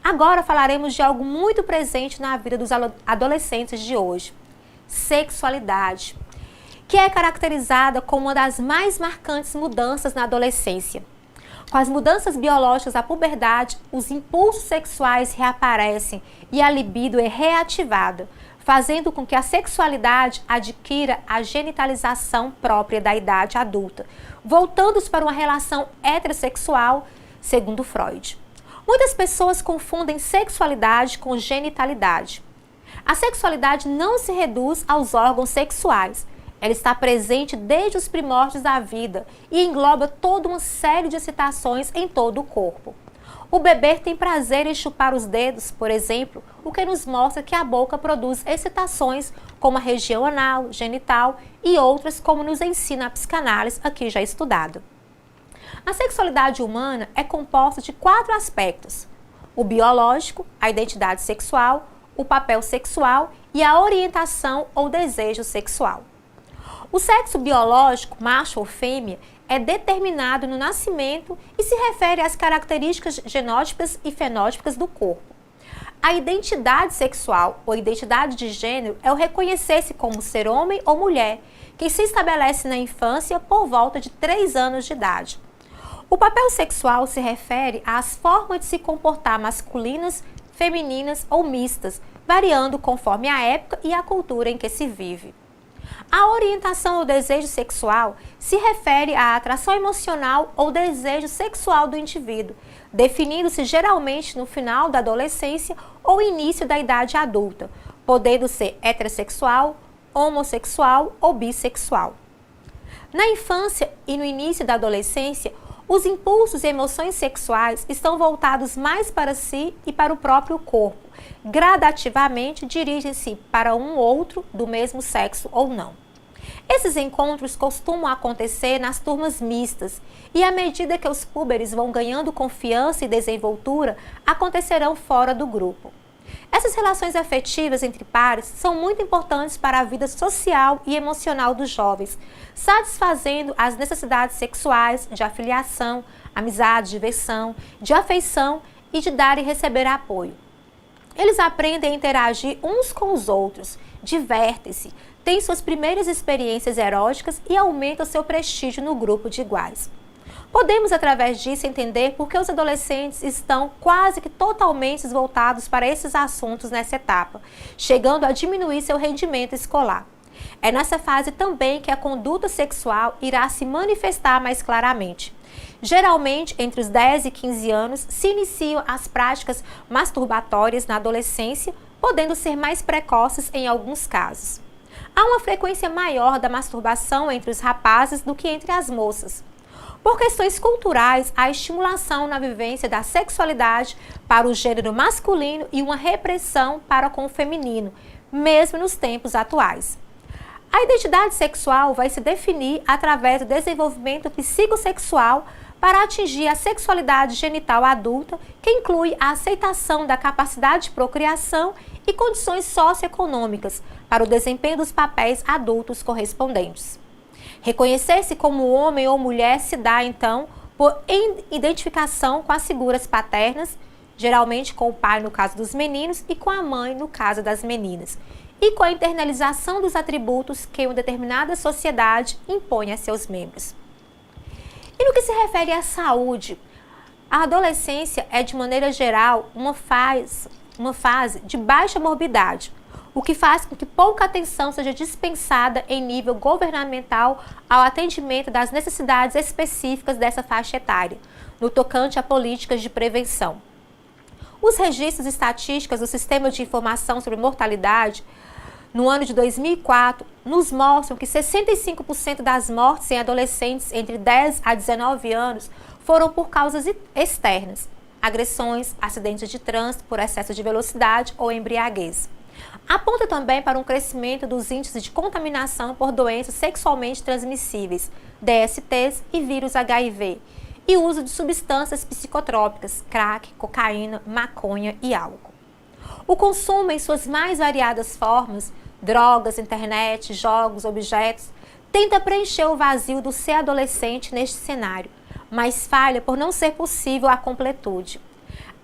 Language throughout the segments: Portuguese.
Agora falaremos de algo muito presente na vida dos adolescentes de hoje: sexualidade, que é caracterizada como uma das mais marcantes mudanças na adolescência. Com as mudanças biológicas da puberdade, os impulsos sexuais reaparecem e a libido é reativada, fazendo com que a sexualidade adquira a genitalização própria da idade adulta, voltando-se para uma relação heterossexual, segundo Freud. Muitas pessoas confundem sexualidade com genitalidade. A sexualidade não se reduz aos órgãos sexuais. Ela está presente desde os primórdios da vida e engloba toda uma série de excitações em todo o corpo. O bebê tem prazer em chupar os dedos, por exemplo, o que nos mostra que a boca produz excitações como a região anal, genital e outras, como nos ensina a psicanálise, aqui já estudado. A sexualidade humana é composta de 4 aspectos: o biológico, a identidade sexual, o papel sexual e a orientação ou desejo sexual. O sexo biológico, macho ou fêmea, é determinado no nascimento e se refere às características genótipas e fenótipas do corpo. A identidade sexual ou identidade de gênero é o reconhecer-se como ser homem ou mulher, que se estabelece na infância por volta de 3 anos de idade. O papel sexual se refere às formas de se comportar masculinas, femininas ou mistas, variando conforme a época e a cultura em que se vive. A orientação ou desejo sexual se refere à atração emocional ou desejo sexual do indivíduo, definindo-se geralmente no final da adolescência ou início da idade adulta, podendo ser heterossexual, homossexual ou bissexual. Na infância e no início da adolescência, os impulsos e emoções sexuais estão voltados mais para si e para o próprio corpo. Gradativamente dirigem-se para um outro do mesmo sexo ou não. Esses encontros costumam acontecer nas turmas mistas e, à medida que os púberes vão ganhando confiança e desenvoltura, acontecerão fora do grupo. Essas relações afetivas entre pares são muito importantes para a vida social e emocional dos jovens, satisfazendo as necessidades sexuais, de afiliação, amizade, diversão, de afeição e de dar e receber apoio. Eles aprendem a interagir uns com os outros, divertem-se, têm suas primeiras experiências eróticas e aumentam seu prestígio no grupo de iguais. Podemos, através disso, entender por que os adolescentes estão quase que totalmente voltados para esses assuntos nessa etapa, chegando a diminuir seu rendimento escolar. É nessa fase também que a conduta sexual irá se manifestar mais claramente. Geralmente, entre os 10 e 15 anos, se iniciam as práticas masturbatórias na adolescência, podendo ser mais precoces em alguns casos. Há uma frequência maior da masturbação entre os rapazes do que entre as moças. Por questões culturais, há estimulação na vivência da sexualidade para o gênero masculino e uma repressão para com o feminino, mesmo nos tempos atuais. A identidade sexual vai se definir através do desenvolvimento psicossexual para atingir a sexualidade genital adulta, que inclui a aceitação da capacidade de procriação e condições socioeconômicas para o desempenho dos papéis adultos correspondentes. Reconhecer-se como homem ou mulher se dá, então, por identificação com as figuras paternas, geralmente com o pai no caso dos meninos e com a mãe no caso das meninas, e com a internalização dos atributos que uma determinada sociedade impõe a seus membros. E no que se refere à saúde, a adolescência é, de maneira geral, uma fase de baixa morbidade, o que faz com que pouca atenção seja dispensada em nível governamental ao atendimento das necessidades específicas dessa faixa etária, no tocante a políticas de prevenção. Os registros estatísticos do Sistema de Informação sobre Mortalidade, no ano de 2004, nos mostram que 65% das mortes em adolescentes entre 10 a 19 anos foram por causas externas, agressões, acidentes de trânsito por excesso de velocidade ou embriaguez. Aponta também para um crescimento dos índices de contaminação por doenças sexualmente transmissíveis, DSTs e vírus HIV, e uso de substâncias psicotrópicas, crack, cocaína, maconha e álcool. O consumo em suas mais variadas formas, drogas, internet, jogos, objetos, tenta preencher o vazio do ser adolescente neste cenário, mas falha por não ser possível a completude.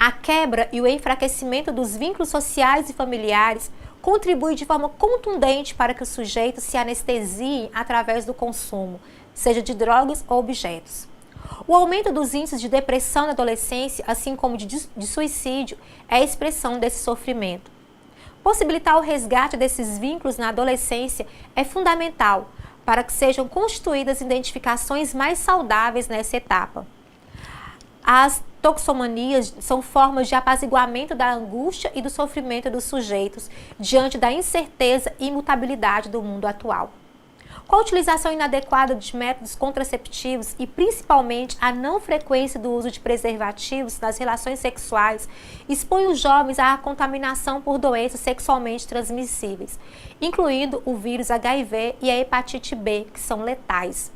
A quebra e o enfraquecimento dos vínculos sociais e familiares contribui de forma contundente para que o sujeito se anestesie através do consumo, seja de drogas ou objetos. O aumento dos índices de depressão na adolescência, assim como de suicídio, é a expressão desse sofrimento. Possibilitar o resgate desses vínculos na adolescência é fundamental para que sejam constituídas identificações mais saudáveis nessa etapa. As toxomanias são formas de apaziguamento da angústia e do sofrimento dos sujeitos diante da incerteza e imutabilidade do mundo atual. Com a utilização inadequada de métodos contraceptivos e principalmente a não frequência do uso de preservativos nas relações sexuais, expõe os jovens à contaminação por doenças sexualmente transmissíveis, incluindo o vírus HIV e a hepatite B, que são letais.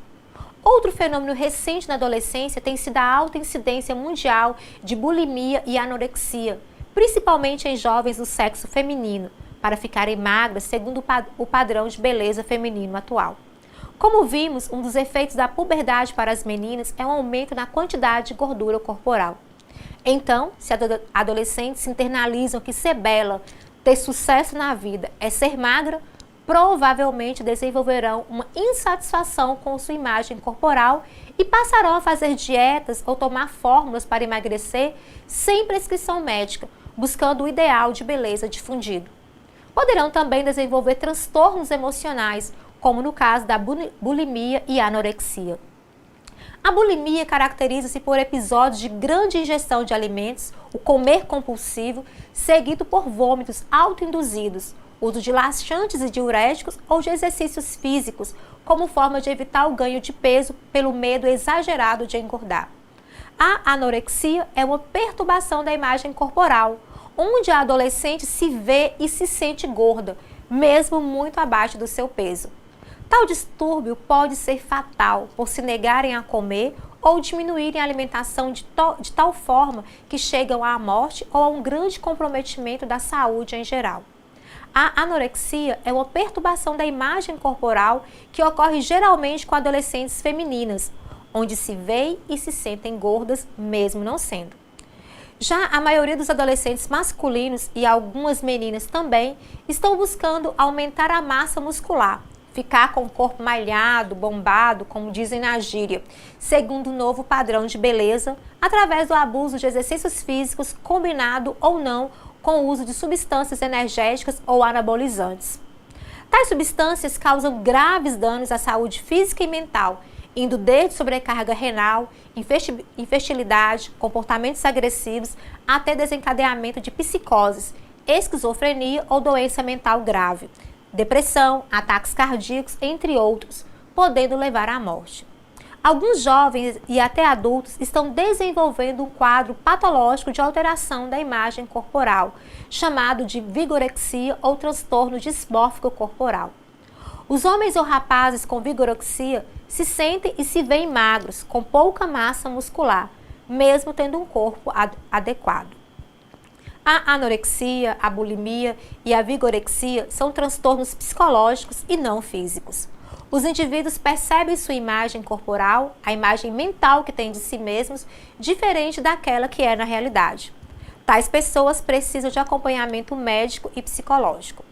Outro fenômeno recente na adolescência tem sido a alta incidência mundial de bulimia e anorexia, principalmente em jovens do sexo feminino, para ficarem magras segundo o padrão de beleza feminino atual. Como vimos, um dos efeitos da puberdade para as meninas é um aumento na quantidade de gordura corporal. Então, se adolescentes se internalizam que ser bela, ter sucesso na vida é ser magra, provavelmente desenvolverão uma insatisfação com sua imagem corporal e passarão a fazer dietas ou tomar fórmulas para emagrecer sem prescrição médica, buscando o ideal de beleza difundido. Poderão também desenvolver transtornos emocionais, como no caso da bulimia e anorexia. A bulimia caracteriza-se por episódios de grande ingestão de alimentos, o comer compulsivo, seguido por vômitos autoinduzidos, uso de laxantes e diuréticos ou de exercícios físicos, como forma de evitar o ganho de peso pelo medo exagerado de engordar. A anorexia é uma perturbação da imagem corporal, onde a adolescente se vê e se sente gorda, mesmo muito abaixo do seu peso. Tal distúrbio pode ser fatal por se negarem a comer ou diminuírem a alimentação de tal forma que chegam à morte ou a um grande comprometimento da saúde em geral. A anorexia é uma perturbação da imagem corporal que ocorre geralmente com adolescentes femininas, onde se veem e se sentem gordas, mesmo não sendo. Já a maioria dos adolescentes masculinos e algumas meninas também estão buscando aumentar a massa muscular, ficar com o corpo malhado, bombado, como dizem na gíria, segundo o novo padrão de beleza, através do abuso de exercícios físicos combinado ou não com o uso de substâncias energéticas ou anabolizantes. Tais substâncias causam graves danos à saúde física e mental, indo desde sobrecarga renal, infertilidade, comportamentos agressivos, até desencadeamento de psicoses, esquizofrenia ou doença mental grave, depressão, ataques cardíacos, entre outros, podendo levar à morte. Alguns jovens e até adultos estão desenvolvendo um quadro patológico de alteração da imagem corporal, chamado de vigorexia ou transtorno dismórfico corporal. Os homens ou rapazes com vigorexia se sentem e se veem magros, com pouca massa muscular, mesmo tendo um corpo adequado. A anorexia, a bulimia e a vigorexia são transtornos psicológicos e não físicos. Os indivíduos percebem sua imagem corporal, a imagem mental que têm de si mesmos, diferente daquela que é na realidade. Tais pessoas precisam de acompanhamento médico e psicológico.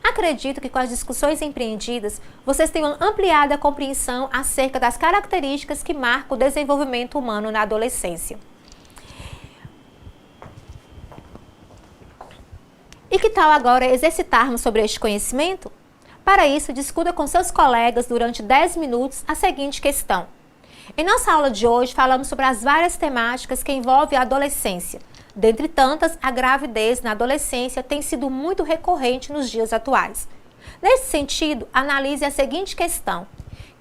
Acredito que com as discussões empreendidas, vocês tenham ampliado a compreensão acerca das características que marcam o desenvolvimento humano na adolescência. E que tal agora exercitarmos sobre este conhecimento? Para isso, discuta com seus colegas durante 10 minutos a seguinte questão. Em nossa aula de hoje, falamos sobre as várias temáticas que envolvem a adolescência. Dentre tantas, a gravidez na adolescência tem sido muito recorrente nos dias atuais. Nesse sentido, analise a seguinte questão.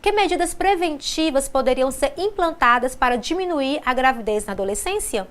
Que medidas preventivas poderiam ser implantadas para diminuir a gravidez na adolescência?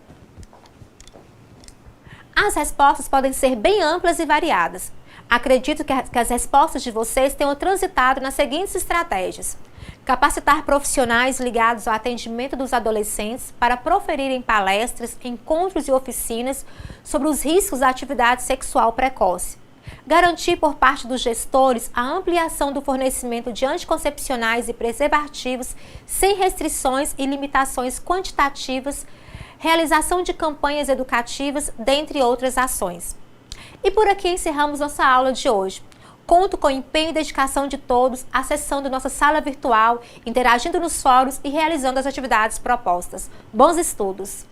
As respostas podem ser bem amplas e variadas. Acredito que as respostas de vocês tenham transitado nas seguintes estratégias. Capacitar profissionais ligados ao atendimento dos adolescentes para proferirem palestras, encontros e oficinas sobre os riscos da atividade sexual precoce. Garantir por parte dos gestores a ampliação do fornecimento de anticoncepcionais e preservativos sem restrições e limitações quantitativas. realização de campanhas educativas, dentre outras ações. E por aqui encerramos nossa aula de hoje. Conto com o empenho e dedicação de todos, acessando nossa sala virtual, interagindo nos fóruns e realizando as atividades propostas. Bons estudos!